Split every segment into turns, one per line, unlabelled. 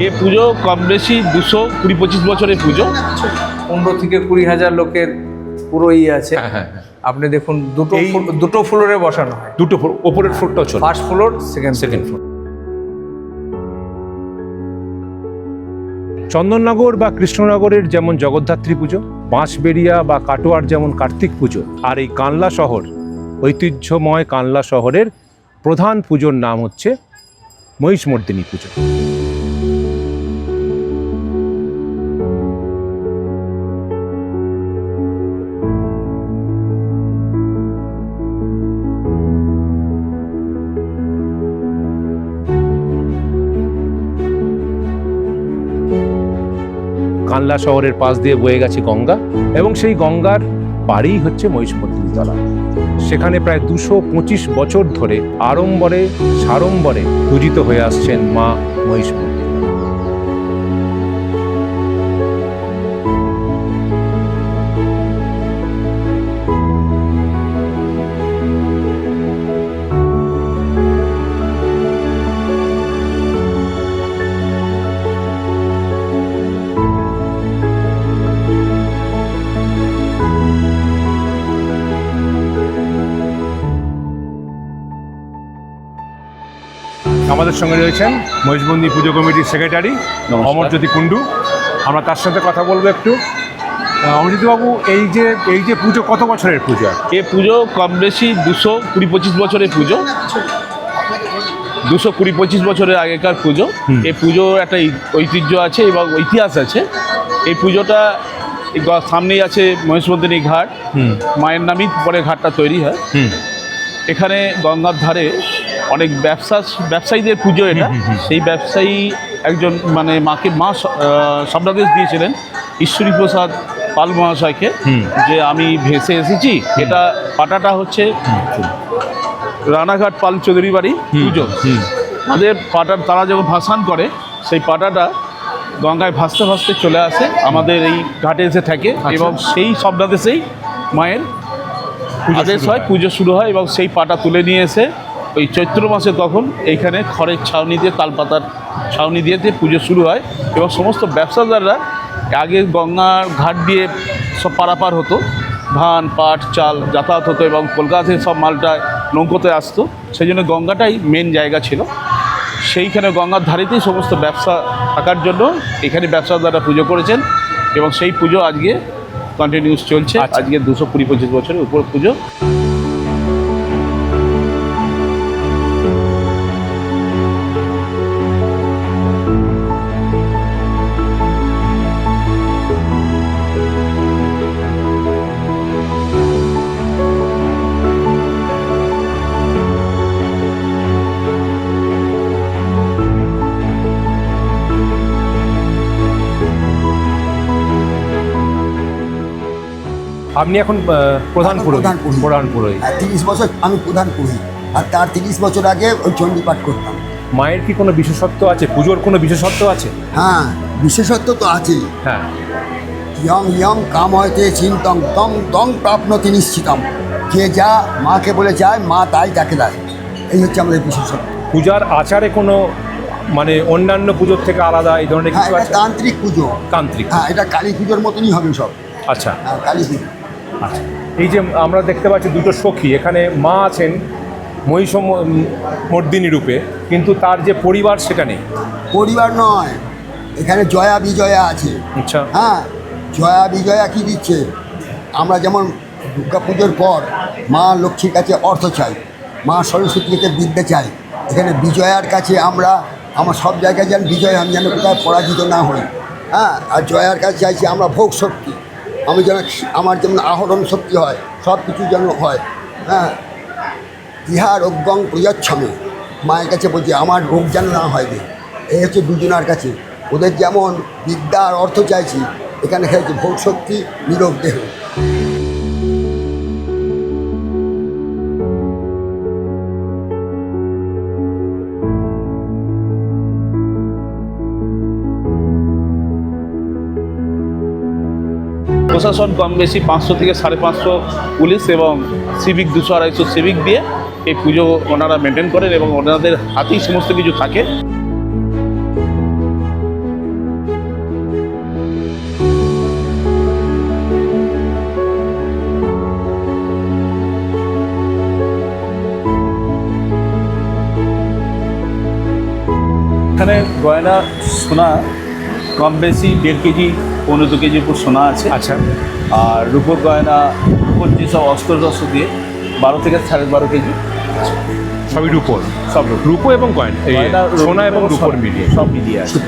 এ পুজো কম বেশি 220-25 বছরের পুজো।
15 থেকে 20,000 লোকের পুরো আছে।
হ্যাঁ।
আপনি দেখুন দুটো ফ্লোরে বসানো হয়।
দুটো ওপরের ফ্লোরটাও চলে,
first floor, second
floor.
Chandannagar বা কৃষ্ণনগরের যেমন জগদ্ধাত্রী পুজো, বাঁশবেড়িয়া বা কাটোয়ার যেমন কার্তিক পুজো, আর এই কানলা শহর, ঐতিহ্যময় কানলা শহরের প্রধান পুজোর নাম হচ্ছে মহিষমর্দিনী পুজো। কানলা শহরের পাশ দিয়ে বয়ে গেছে গঙ্গা, এবং সেই গঙ্গার পাড়েই হচ্ছে মহিষমর্দিনী তলা। সেখানে প্রায় 225 বছর ধরে আড়ম্বরে সাড়ম্বরে পূজিত হয়ে আসছেন মা মহিষমর্দিনী। আমাদের সঙ্গে রয়েছেন মহিষমর্দিনী পুজো কমিটির সেক্রেটারি অমরজ্যোতি কুণ্ডু। আমরা তার সাথে কথা বলবো একটু। অমরজ্যোতিবাবু, এই যে পুজো কত বছরের পুজো?
এ পুজো কম বেশি 220-25 বছরের পুজো। 220-25 বছরের আগেকার পুজো। এই পুজো একটা ঐতিহ্য আছে এবং ইতিহাস আছে। এই পুজোটা সামনেই আছে মহিষমর্দিনী ঘাট, মায়ের নামই পরে ঘাটটা তৈরি হয়। এখানে গঙ্গার ধারে অনেক ব্যবসায়ীদের পুজো এটা। সেই ব্যবসায়ী একজন মানে মা স্বপ্নাদেশ দিয়েছিলেন ঈশ্বরী প্রসাদ পাল মহাশয়কে, যে আমি ভেসে এসেছি। এটা পাটাটা হচ্ছে রানাঘাট পাল চৌধুরী বাড়ি পুজো। তাদের পাটার তারা যখন ভাসান করে, সেই পাটাটা গঙ্গায় ভাসতে ভাসতে চলে আসে, আমাদের এই ঘাটে এসে থাকে, এবং সেই স্বপ্নাদেশেই মায়ের আদেশ হয়, পুজো শুরু হয়। এবং সেই পাটা তুলে নিয়ে এসে ওই চৈত্র মাসে তখন এইখানে খড়ের ছাউনি দিয়ে, তালপাতার ছাউনি দিয়ে পুজো শুরু হয়। এবং সমস্ত ব্যবসাদাররা আগে গঙ্গার ঘাট দিয়ে সব পারাপার হতো, ধান পাট চাল যাতায়াত হতো, এবং কলকাতা থেকে সব মালটা নৌকোতে আসতো। সেই জন্য গঙ্গাটাই মেন জায়গা ছিল। সেইখানে গঙ্গার ধারেতেই সমস্ত ব্যবসা থাকার জন্য এখানে ব্যবসাদাররা পুজো করেছেন, এবং সেই পুজো আজকে কন্টিনিউস চলছে। আজকে 220-25 বছরের উপর পুজো।
আপনি এখন প্রধান পুরোহিত।
30 বছর আমি প্রধান পুরোহিত, আর তার 30 বছর আগে ওই চণ্ডীপাঠ করতাম।
মায়ের কি কোনো বিশেষত্ব আছে? পুজোর কোনো বিশেষত্ব আছে?
হ্যাঁ, বিশেষত্ব তো আছেই।
হ্যাঁ।
ইয়ং কাম হয়তে চিন্তং তং তং প্রাপ্নতি নিশ্চিতম। যে যা মাকে বলে যায়, মা তাই তাকে দেয়। এই হচ্ছে আমাদের বিশেষত্ব।
পূজার আচারে কোনো মানে অন্যান্য পুজোর থেকে আলাদা এই ধরনের কিছু আছে?
তান্ত্রিক পুজো।
তান্ত্রিক?
হ্যাঁ, এটা কালী পুজোর মতনই হবে সব।
আচ্ছা।
হ্যাঁ, কালী পুজো।
আচ্ছা, এই যে আমরা দেখতে পাচ্ছি দুটো সখী, এখানে মা আছেন মহিষমর্দিনী রূপে, কিন্তু তার যে পরিবার সেটা নেই।
পরিবার নয়, এখানে জয়া বিজয়া আছে।
আচ্ছা।
হ্যাঁ, জয়া বিজয়া কি দিচ্ছে? আমরা যেমন দুর্গা পুজোর পর মা লক্ষ্মীর কাছে অর্থ চাই, মা সরস্বতীর কাছে বিদ্যা চাই, এখানে বিজয়ার কাছে আমার সব জায়গায় যেন বিজয়, আমি যেন কোথায় পরাজিত না হই। হ্যাঁ, আর জয়ার কাছে চাইছি আমরা ভোগ শক্তি, আমি যেন আমার যেমন আহরণ শক্তি হয়, সব কিছু যেন হয়। হ্যাঁ, ইহা রোগং প্রিয়চ্ছমে, মায়ের কাছে বলছি আমার রোগ যেন না হয়। এই হচ্ছে দুজনার কাছে। ওদের যেমন বিদ্যা আর অর্থ চাইছি, এখানে খেয়েছি ভোগ শক্তি, নিরোগ দেহ।
প্রশাসন কম বেশি 500 থেকে 550 পুলিশ এবং সিভিক 200-250 সিভিক দিয়ে এই পুজো ওনারা মেনটেন করেন, এবং ওনাদের হাতেই সমস্ত কিছু থাকে। গয়না সোনা কম বেশি 1.5 কেজি 15 কেজির উপর সোনা আছে।
আচ্ছা,
আর রূপোর গয়না রূপোর যেসব অস্ত্র টস্ত্র দিয়ে 12 থেকে 12.5 কেজি
সবই রূপোর,
সব
রূপো এবং গয়না, এই
গয়না,
সোনা এবং
রূপো
রূপোর
সব-
মিলিয়ে।
সব মিলিয়ে আছে।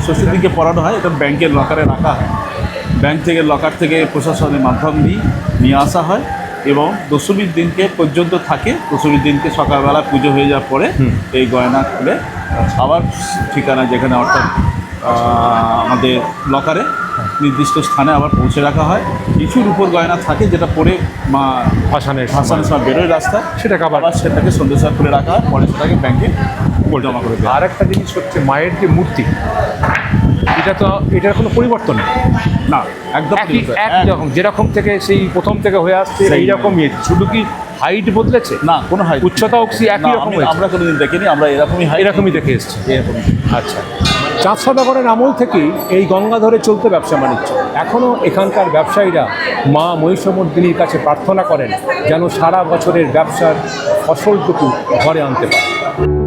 ষষ্ঠীর দিকে পরানো হয়, এটা ব্যাংকের লকারে রাখা হয়। ব্যাংক থেকে লকার থেকে প্রশাসনের মাধ্যম নিয়ে আসা হয় এবং দশমীর দিনকে পর্যন্ত থাকে। দশমীর দিনকে সকালবেলা পুজো হয়ে যাওয়ার পরে এই গয়না খুলে আবার ঠিকানা যেখানে অর্থাৎ আমাদের লকারে নির্দিষ্ট স্থানে আবার পৌঁছে রাখা হয়। কিছু রূপোর গয়না থাকে যেটা পরে মা
ভাসানের
ভাসানের সময় বেরোয় রাস্তায়,
সেটাকে আবার
সেটাকে সন্ধ্যে সময় খুলে রাখা হয়, পরে সেটাকে ব্যাংকে জমা করে দেওয়া হয়।
আর একটা জিনিস হচ্ছে মায়ের যে মূর্তি, এটার কোনো পরিবর্তন নেই,
না, একদম
একই একরকম যেরকম থেকে সেই প্রথম থেকে হয়ে আসছে
সেই
এইরকমই, শুধু কি হাইট বদলেছে?
না, কোনো হাইট
উচ্চতা অবধি একই রকম হয়েছে?
আমরা কোনোদিন দেখিনি, আমরা এরকমই
এরকমই দেখে এসছি।
এরকম।
আচ্ছা, চাঁদ সওদাগরের আমল থেকেই এই গঙ্গা ধরে চলতে ব্যবসা বাণিজ্য। এখনও এখানকার ব্যবসায়ীরা মা মহিষমর্দিনীর কাছে প্রার্থনা করেন যেন সারা বছরের ব্যবসার ফসলটুকু ঘরে আনতে পারে।